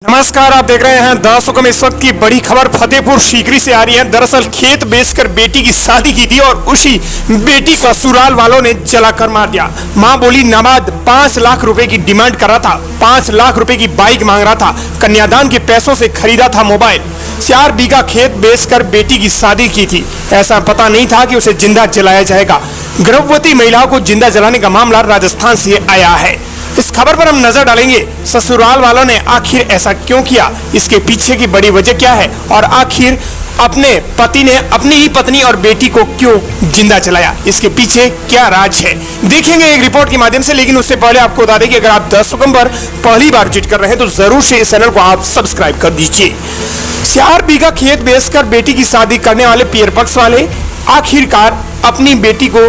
नमस्कार, आप देख रहे हैं दर्शकों में इस वक्त की बड़ी खबर फतेहपुर सीकरी से आ रही है। दरअसल खेत बेचकर बेटी की शादी की थी और उसी बेटी ससुराल वालों ने जलाकर मार दिया। मां बोली नाबाद 5 लाख रुपए की डिमांड कर रहा था, 5 लाख रुपए की बाइक मांग रहा था, कन्यादान के पैसों से खरीदा था मोबाइल। 4 बीघा खेत बेचकर बेटी की शादी की थी। ऐसा पता नहीं था कि उसे जिंदा जलाया जाएगा। गर्भवती महिलाओं को जिंदा जलाने का मामला राजस्थान से आया है। इस खबर पर हम नजर डालेंगे। ससुराल वालों ने आखिर ऐसा क्यों किया, इसके पीछे की बड़ी वजह क्या है और आखिर अपने पति ने अपनी ही पत्नी और बेटी को क्यों जिंदा जलाया, इसके पीछे क्या राज है, देखेंगे एक रिपोर्ट के माध्यम से। लेकिन उससे पहले आपको बता दें कि अगर आप दर्शकों पर पहली बार विजिट कर रहे हैं तो जरूर से इस चैनल को आप सब्सक्राइब कर दीजिए। 4 बीघा खेत बेचकर बेटी की शादी करने वाले पियर पक्ष वाले आखिरकार अपनी बेटी को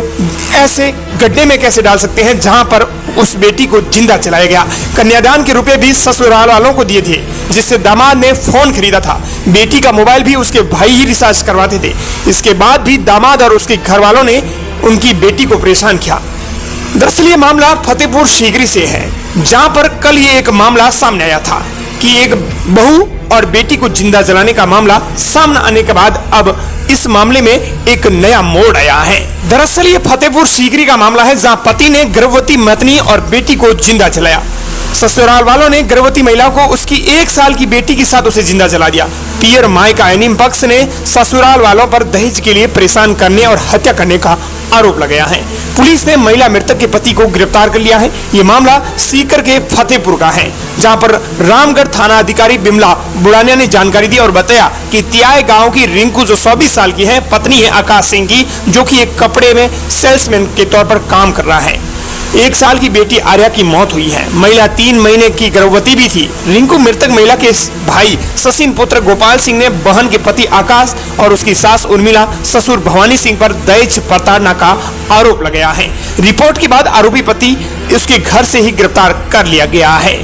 ऐसे गड्ढे में कैसे डाल सकते हैं जहां पर उस बेटी को जिंदा जलाया गया। कन्यादान के रुपए भी ससुराल वालों को दिए थे, जिससे दामाद ने फोन खरीदा था। बेटी का मोबाइल भी उसके भाई ही रिचार्ज करवाते थे। इसके बाद भी दामाद और उसके घर वालों ने उनकी बेटी को परेशान किया। दरअसल ये मामला फतेहपुर सीकरी से है, जहां पर कल ये एक मामला सामने आया था कि एक बहू और बेटी को जिंदा जलाने का मामला सामने आने के बाद अब इस मामले में एक नया मोड़ आया है। दरअसल ये फतेहपुर सीकरी का मामला है, जहां पति ने गर्भवती पत्नी और बेटी को जिंदा जलाया। ससुराल वालों ने गर्भवती महिला को उसकी 1 साल की बेटी के साथ उसे जिंदा जला दिया। पियर माई का एनिम पक्ष ने ससुराल वालों पर दहेज के लिए परेशान करने और हत्या करने का आरोप लगाया है। पुलिस ने महिला मृतक के पति को गिरफ्तार कर लिया है। ये मामला सीकर के फतेहपुर का है, जहां पर रामगढ़ थाना अधिकारी बिमला बुढ़ानिया ने जानकारी दी और बताया कि तियाय गांव की रिंकू जो 24 साल की है, पत्नी है आकाश सिंह की, जो कि एक कपड़े में सेल्समैन के तौर पर काम कर रहा है। 1 साल की बेटी आर्या की मौत हुई है। महिला 3 महीने की गर्भवती भी थी। रिंकू मृतक महिला के भाई सचिन पुत्र गोपाल सिंह ने बहन के पति आकाश और उसकी सास उर्मिला ससुर भवानी सिंह पर दहेज प्रताड़ना का आरोप लगाया है। रिपोर्ट के बाद आरोपी पति उसके घर से ही गिरफ्तार कर लिया गया है।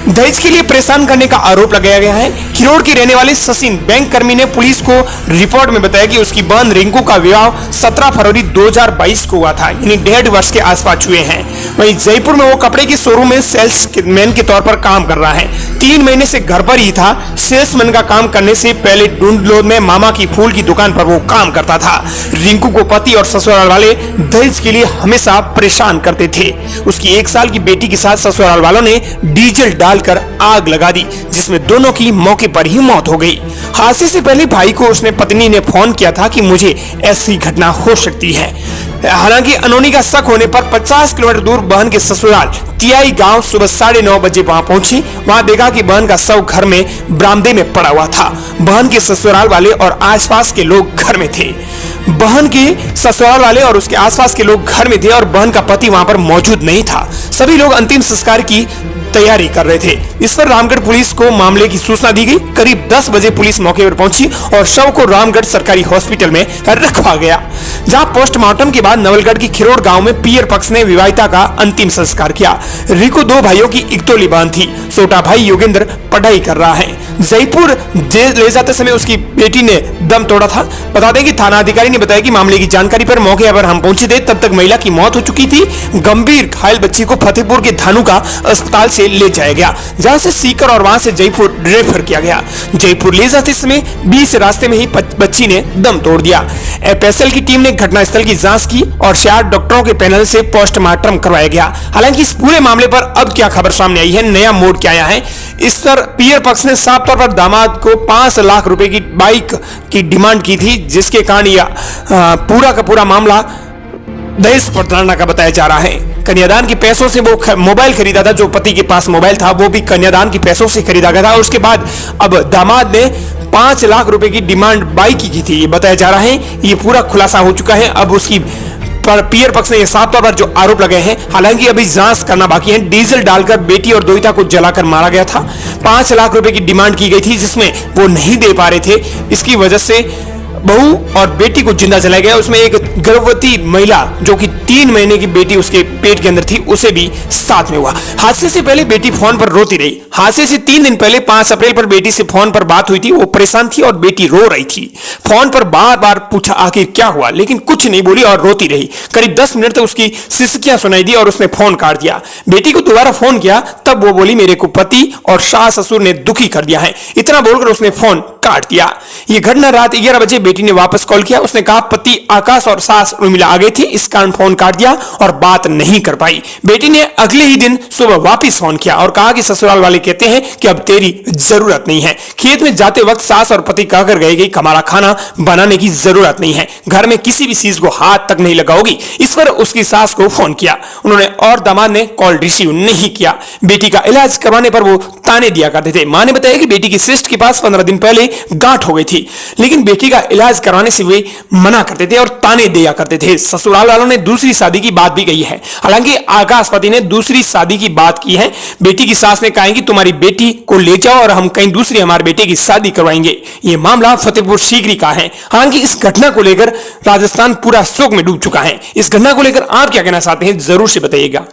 दहेज के लिए परेशान करने का आरोप लगाया गया है। खिरोड़ की रहने वाले सचिन बैंक कर्मी ने पुलिस को रिपोर्ट में बताया कि उसकी बहन रिंकू का विवाह 17 फरवरी 2022 को हुआ था, यानी 1.5 वर्ष के आसपास हुए हैं। वहीं जयपुर में वो कपड़े के शोरूम में सेल्समैन के तौर पर काम कर रहा है। 3 महीने से घर पर ही था। सेल्समैन का काम करने से पहले डूंडलोद में मामा की फूल की दुकान पर वो काम करता था। रिंकू को पति और ससुराल वाले दहेज के लिए हमेशा परेशान करते थे। उसकी 1 साल की बेटी के साथ ससुराल वालों ने डीजल डालकर आग लगा दी, जिसमें दोनों की मौके पर ही मौत हो गई। हादसे से पहले भाई को उसने पत्नी ने फोन किया था कि मुझे ऐसी घटना हो सकती है। हालांकि अनोनी का शक होने पर 50 किलोमीटर दूर बहन के ससुराल तियाई गांव सुबह 9:30 बजे वहां पहुंची। वहां देखा कि बहन का शव घर में बरामदे में पड़ा हुआ था। बहन के ससुराल वाले और आसपास के लोग घर में थे। बहन के ससुराल वाले और उसके आसपास के लोग घर में थे और बहन का पति वहां पर मौजूद नहीं था। सभी लोग अंतिम संस्कार की तैयारी कर रहे थे। इस पर रामगढ़ पुलिस को मामले की सूचना दी गई। करीब 10 बजे पुलिस मौके पर पहुंची और शव को रामगढ़ सरकारी हॉस्पिटल में रखवा गया, जहां पोस्टमार्टम के बाद नवलगढ़ की खिरोड़ गांव में पियर पक्ष ने विवाहिता का अंतिम संस्कार किया। रिको 2 भाइयों की इकतौली बहन थी। छोटा भाई योगेंद्र पढ़ाई कर रहा है। जयपुर ले जाते समय उसकी बेटी ने दम तोड़ा था। बता दें कि थाना अधिकारी ने बताया कि मामले की जानकारी पर मौके पर हम पहुंचे थे, तब तक महिला की मौत हो चुकी थी। गंभीर घायल बच्ची को फतेहपुर के धानुका अस्पताल से ले जाया गया, जहां से सीकर और वहां से जयपुर रेफर किया गया। जयपुर ले जाते समय बीच रास्ते में ही बच्ची ने दम तोड़ दिया। एफएसएल की टीम ने घटनास्थल की जांच की और 4 डॉक्टरों के पैनल से पोस्टमार्टम करवाया गया। हालांकि इस पूरे मामले पर अब क्या खबर सामने आई है, नया मोड़ क्या आया है, इस पर पियर पक्ष ने साफ तौर पर दामाद को 5 लाख रुपए की बाइक की डिमांड की थी, जिसके कारण यह पूरा का पूरा मामला दहेज प्रताड़ना का बताया जा रहा है। कन्यादान के पैसों से वो मोबाइल खरीदा था, जो पति के पास मोबाइल था वो भी कन्यादान के पैसों से खरीदा गया था। और उसके बाद अब दामाद ने 5 लाख रुपए की डिमांड बाइक की थी, ये बताया जा रहा है। ये पूरा खुलासा हो चुका है। अब उसकी पर पियर पक्ष ने साफ तौर पर जो आरोप लगाए हैं, हालांकि अभी जांच करना बाकी है। डीजल डालकर बेटी और दोहिता को जलाकर मारा गया था। 5 लाख रुपए की डिमांड की गई थी, जिसमें वो नहीं दे पा रहे थे। इसकी वजह से बहू और बेटी को जिंदा जलाया गया। उसमें एक गर्भवती महिला जो कि 3 महीने की बेटी उसके पेट के अंदर थी, उसे भी साथ में हुआ। हादसे से पहले बेटी फोन पर रोती रही। हादसे से 3 दिन पहले 5 अप्रैल पर बेटी से फोन पर बात हुई थी। वो परेशान थी और बेटी रो रही थी। फोन पर बार बार पूछा आखिर क्या हुआ, लेकिन कुछ नहीं बोली और रोती रही। करीब 10 मिनट तक उसकी सिसकियां सुनाई दी और उसने फोन काट दिया। बेटी को दोबारा फोन किया, तब वो बोली मेरे को पति और सास ससुर ने दुखी कर दिया है। इतना बोलकर उसने फोन काट दिया। यह घटना रात 11 बजे बेटी ने वापस कॉल किया। उसने कहा पति आकाश और सास उर्मिला आ गए थे, इस कारण फोन काट दिया और बात नहीं कर पाई। बेटी ने अगले ही दिन सुबह वापस फोन किया और कहा कि ससुराल वाले कहते हैं कि अब तेरी जरूरत नहीं है। खेत में जाते वक्त सास और पति कहकर गए कि हमारा खाना बनाने की जरूरत नहीं है, घर में किसी भी चीज को हाथ तक नहीं लगाओगी। इस पर उसकी सास को फोन किया उन्होंने और दामाद ने कॉल रिसीव नहीं किया। बेटी का इलाज करवाने पर वो ताने दिया करते थे। मां ने बताया कि बेटी की सिस्टर के पास 15 दिन पहले गांठ हो गई थी, लेकिन बेटी का इलाज करवाने से वे मना करते थे और ताने दिया करते थे। ससुराल वालों ने दूसरी शादी की बात भी कही है। हालांकि आकाश पति ने दूसरी शादी की बात की है। बेटी की सास ने कहा कि तुम्हारी बेटी को ले जाओ और हम कहीं दूसरी हमारे बेटे की शादी करवाएंगे। यह मामला फतेहपुर सीकरी का है। हालांकि इस घटना को लेकर राजस्थान पूरा शोक में डूब चुका है। इस घटना को लेकर आप क्या कहना चाहते हैं, जरूर से बताइएगा।